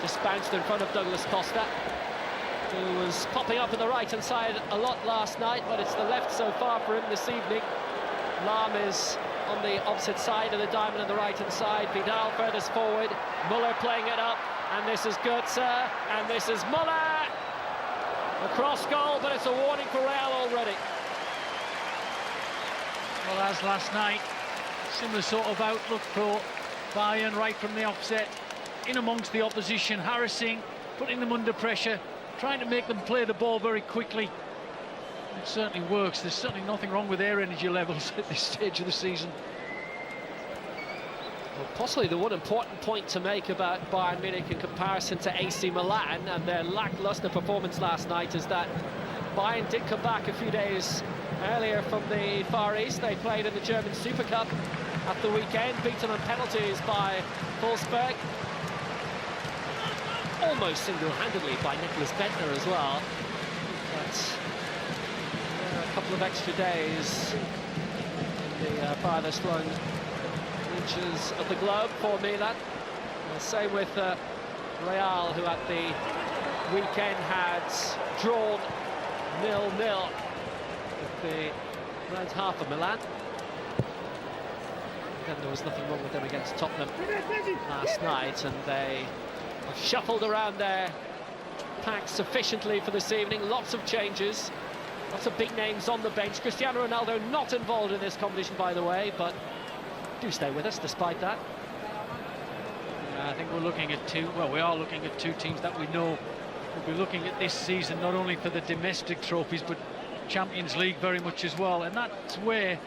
Just bounced in front of Douglas Costa, who was popping up on the right-hand side a lot last night, but it's the left so far for him this evening. Lahm is on the opposite side of the diamond on the right-hand side. Vidal furthest forward. Muller playing it up, and this is Götze, and this is Muller. A cross goal, but it's a warning for Real already. Well, as last night, similar sort of outlook for Bayern right from the offset, in amongst the opposition, harassing, putting them under pressure, trying to make them play the ball very quickly. It certainly works. There's certainly nothing wrong with their energy levels at this stage of the season. Well, possibly the one important point to make about Bayern Munich in comparison to AC Milan and their lacklustre performance last night is that Bayern did come back a few days earlier from the Far East. They played in the German Super Cup at the weekend, beaten on penalties by Wolfsburg. Almost single-handedly by Nicholas Bentner as well. But a couple of extra days in the farthest flung reaches of the globe for Milan. Same with Real, who at the weekend had drawn 0-0 with the right half of Milan. Then there was nothing wrong with them against Tottenham last night, and they have shuffled around their pack sufficiently for this evening. Lots of changes, lots of big names on the bench. Cristiano Ronaldo not involved in this competition, by the way, but do stay with us despite that. I think we're looking at we are looking at two teams that we know will be looking at this season not only for the domestic trophies but Champions League very much as well, and that's where,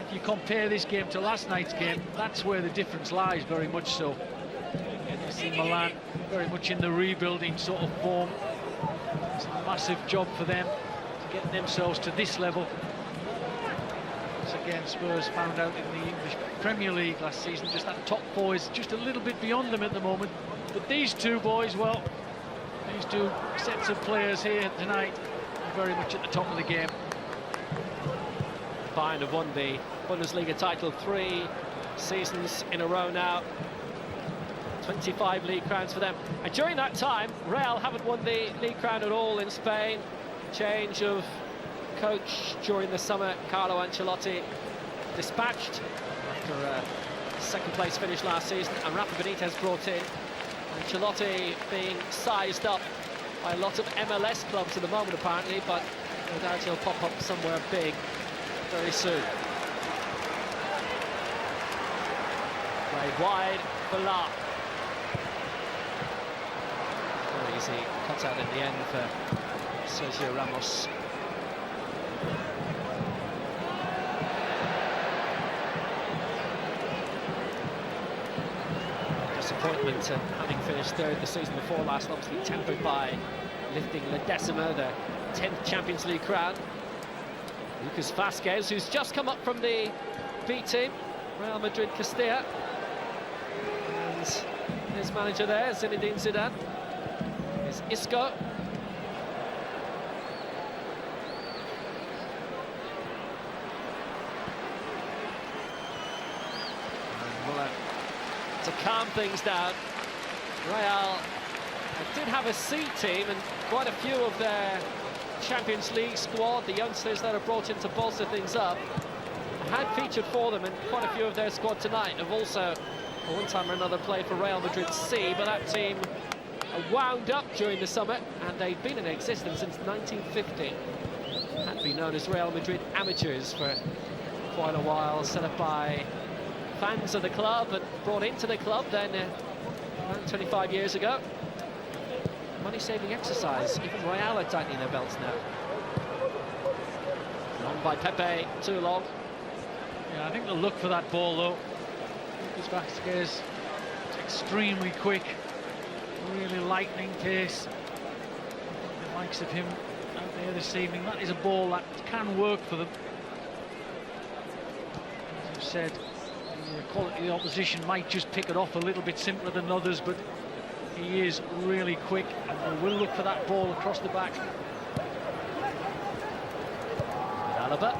if you compare this game to last night's game, that's where the difference lies, very much so. You see Milan very much in the rebuilding sort of form. It's a massive job for them to get themselves to this level. Once again, Spurs found out in the English Premier League last season, just that top four is just a little bit beyond them at the moment. But these two boys, well, these two sets of players here tonight are very much at the top of the game. Bayern have won the Bundesliga title 3 seasons in a row now. 25 league crowns for them. And during that time, Real haven't won the league crown at all in Spain. Change of coach during the summer. Carlo Ancelotti dispatched after a second-place finish last season, and Rafa Benitez brought in. Ancelotti being sized up by a lot of MLS clubs at the moment, apparently, but no doubt he'll pop up somewhere big very soon. Played wide for Lahm. Very easy cut out in the end for Sergio Ramos. Disappointment having finished third the season before last, obviously tempered by lifting La Decima, the 10th Champions League crown. Lucas Vazquez, who's just come up from the B team, Real Madrid Castilla, and his manager there, Zinedine Zidane, is Isco. To calm things down, Real did have a C team, and quite a few of their Champions League squad, the youngsters that are brought in to bolster things up, had featured for them, and quite a few of their squad tonight have also, at one time or another, played for Real Madrid C, but that team wound up during the summer, and they've been in existence since 1950. Had been known as Real Madrid Amateurs for quite a while, set up by fans of the club and brought into the club then around 25 years ago. Money-saving exercise. Even Real are tightening their belts now. Long by Pepe, too long. Yeah, I think they'll look for that ball though. Lucas Vazquez is extremely quick, really lightning pace. The likes of him out there this evening, that is a ball that can work for them. As I've said, the quality of the opposition might just pick it off a little bit simpler than others, but he is really quick, and they will look for that ball across the back. Alaba.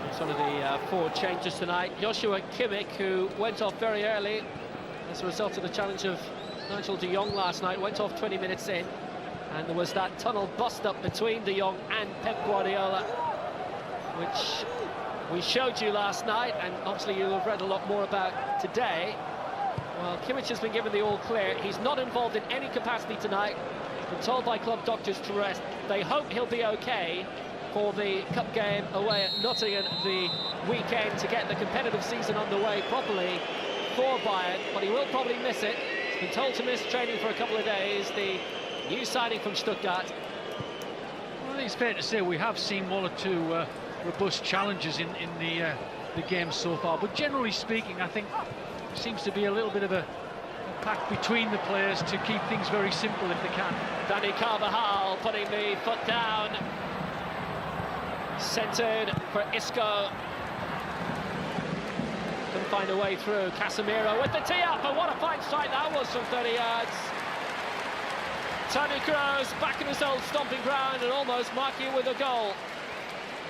It's one of the forward changes tonight. Joshua Kimmich, who went off very early as a result of the challenge of Nigel de Jong last night. Went off 20 minutes in, and there was that tunnel bust-up between de Jong and Pep Guardiola, which we showed you last night, and obviously you'll have read a lot more about today. Well, Kimmich has been given the all-clear. He's not involved in any capacity tonight. He's been told by club doctors to rest. They hope he'll be okay for the cup game away at Nottingham the weekend to get the competitive season underway properly for Bayern, but he will probably miss it. He's been told to miss training for a couple of days. The new signing from Stuttgart. Well, I think it's fair to say we have seen one or two robust challenges in the game so far, but generally speaking, I think there seems to be a little bit of a pact between the players to keep things very simple if they can. Dani Carvajal putting the foot down. Centered for Isco. Couldn't find a way through. Casemiro with the tee up, and what a fine strike that was from 30 yards. Toni Kroos back in his old stomping ground and almost marking it with a goal.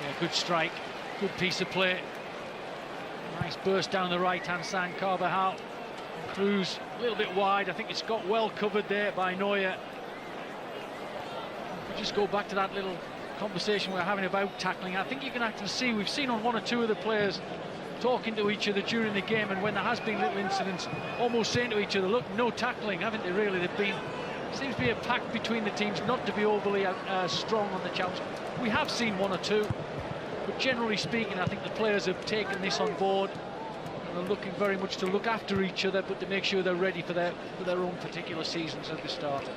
Yeah, good strike, good piece of play. Nice burst down the right-hand side. Carvajal. Kroos a little bit wide. I think it's got well covered there by Neuer. If we just go back to that little conversation we're having about tackling, I think you can actually see, we've seen on one or two of the players talking to each other during the game, and when there has been little incidents, almost saying to each other, look, no tackling, haven't they really? They've been, seems to be a pact between the teams not to be overly strong on the challenge. We have seen one or two, but generally speaking, I think the players have taken this on board and are looking very much to look after each other, but to make sure they're ready for their own particular seasons at the start.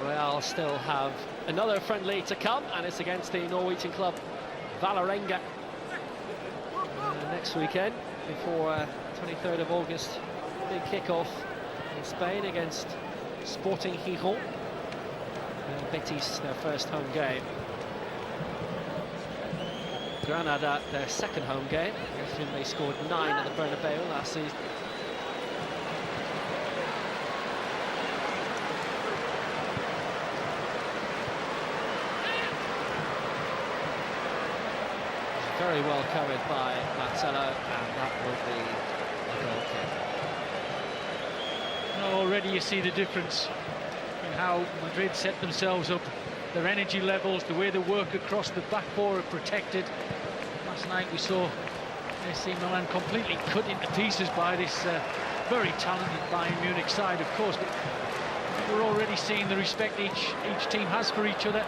Real still have another friendly to come, and it's against the Norwegian club Vålerenga next weekend before 23rd of August. Big kick-off in Spain against Sporting Gijón. Betis, their first home game. Granada, their second home game. I think they scored 9 at the Bernabeu last season. Very well covered by Marcelo, and that will be a goal kick. Well, already you see the difference in how Madrid set themselves up, their energy levels, the way they work across the back four are protected. Last night we saw AC Milan completely cut into pieces by this very talented Bayern Munich side, of course, but we're already seeing the respect each team has for each other.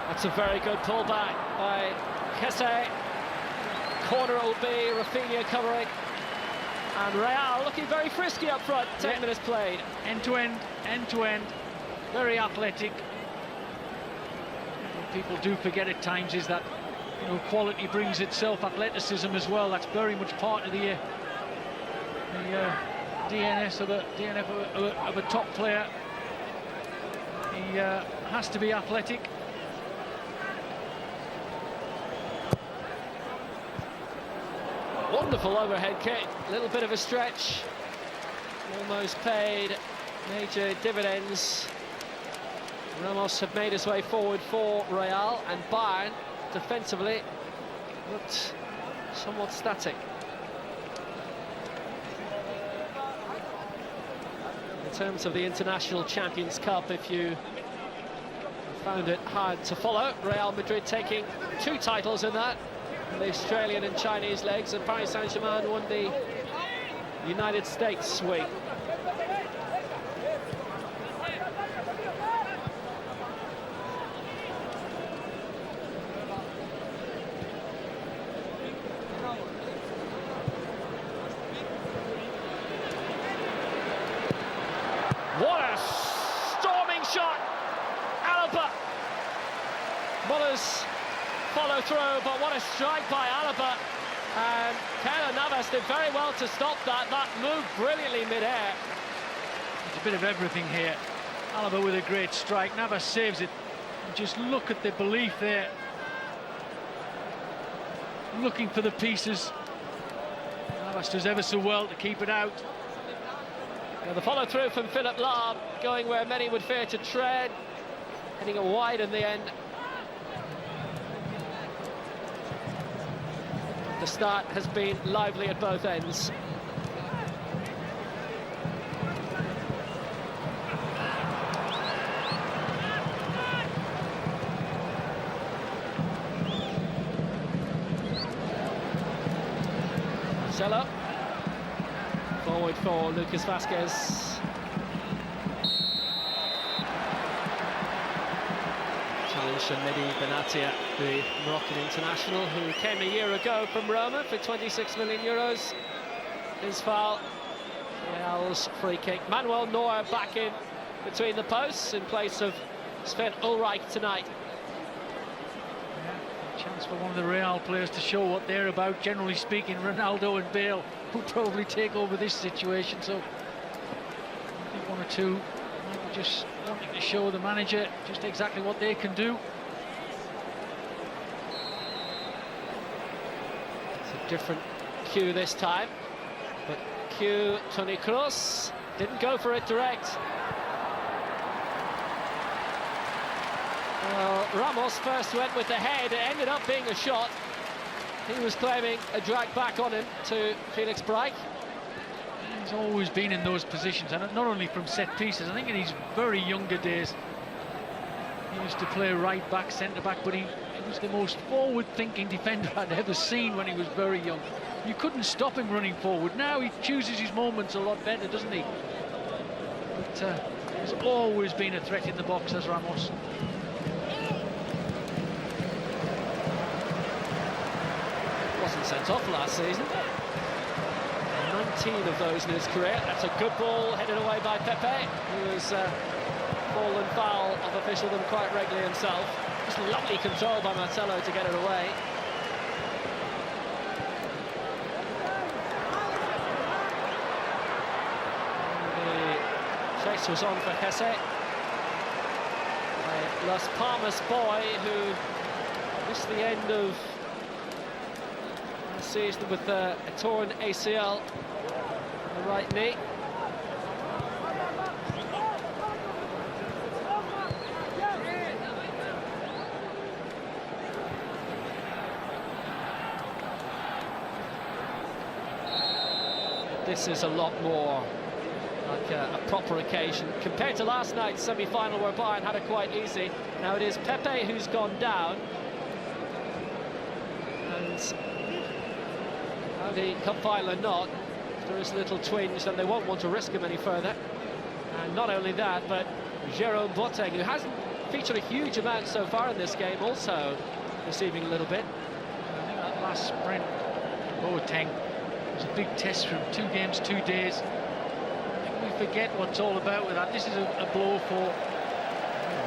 That's a very good pullback by Kesse. Corner will be Rafinha covering, and Real looking very frisky up front. 10 minutes played. End to end, very athletic. What people do forget at times is that, you know, quality brings itself athleticism as well. That's very much part of the DNF of a top player. He has to be athletic. Wonderful overhead kick, a little bit of a stretch, almost paid major dividends. Ramos have made his way forward for Real, and Bayern defensively looked somewhat static. In terms of the International Champions Cup, if you found it hard to follow, Real Madrid taking 2 titles in that, the Australian and Chinese legs, and Paris Saint-Germain won the United States swing. What a storming shot! Alaba. Muller's follow through, but what a strike by Alaba. And Keylor Navas did very well to stop that. That moved brilliantly mid-air. There's a bit of everything here. Alaba with a great strike. Navas saves it. And just look at the belief there. Looking for the pieces. Navas does ever so well to keep it out. Now the follow through from Philipp Lahm, going where many would fear to tread, hitting it wide in the end. the start has been lively at both ends. Marcelo. Forward for Lucas Vázquez. Challenge from Mehdi Benatia, the Moroccan international who came a year ago from Roma for 26 million euros. His foul. Real's free kick. Manuel Neuer back in between the posts in place of Sven Ulreich tonight. Chance for one of the Real players to show what they're about. Generally speaking, Ronaldo and Bale will probably take over this situation, so I think one or two might be just wanting to show the manager just exactly what they can do. It's a different cue this time, but cue Toni Kroos didn't go for it direct. Well, Ramos first went with the head. It ended up being a shot. He was claiming a drag back on him to Felix Breich. He's always been in those positions, and not only from set pieces. I think in his very younger days, he used to play right back, centre back, but he was the most forward-thinking defender I'd ever seen when he was very young. You couldn't stop him running forward. Now he chooses his moments a lot better, doesn't he? But he's always been a threat in the box as Ramos. Wasn't sent off last season. 19 of those in his career. That's a good ball headed away by Pepe, who has fallen foul of officialdom quite regularly himself. Just lovely control by Marcelo to get it away. The chase was on for Jesse. A Las Palmas boy who missed the end of the season with a torn ACL on the right knee. This is a lot more like a proper occasion compared to last night's semi-final where Bayern had it quite easy. Now it is Pepe who's gone down, and the cup final or not, if there is a little twinge, then they won't want to risk him any further. And not only that, but Jerome Boateng, who hasn't featured a huge amount so far in this game, also receiving a little bit. I think that last sprint, Boateng, was a big test for him. 2 games, 2 days. I think we forget what's all about with that. This is a blow for...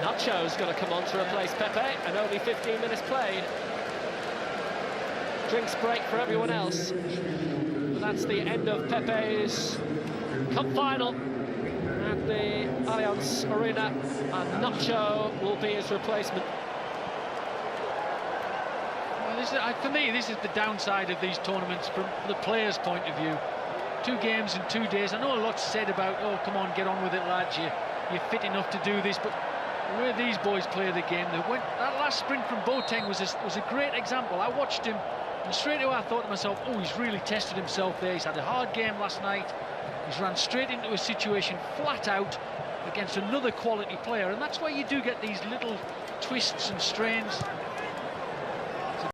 Nacho's going to come on to replace Pepe, and only 15 minutes played. Drinks break for everyone else. And that's the end of Pepe's cup final at the Allianz Arena, and Nacho will be his replacement. Well, for me, this is the downside of these tournaments from the players' point of view. 2 games in 2 days. I know a lot's said about, oh, come on, get on with it, lads. You're fit enough to do this, but the way these boys play the game, that last sprint from Boateng was a great example. I watched him, and straight away I thought to myself, oh, he's really tested himself there. He's had a hard game last night. He's ran straight into a situation flat out against another quality player, and that's why you do get these little twists and strains.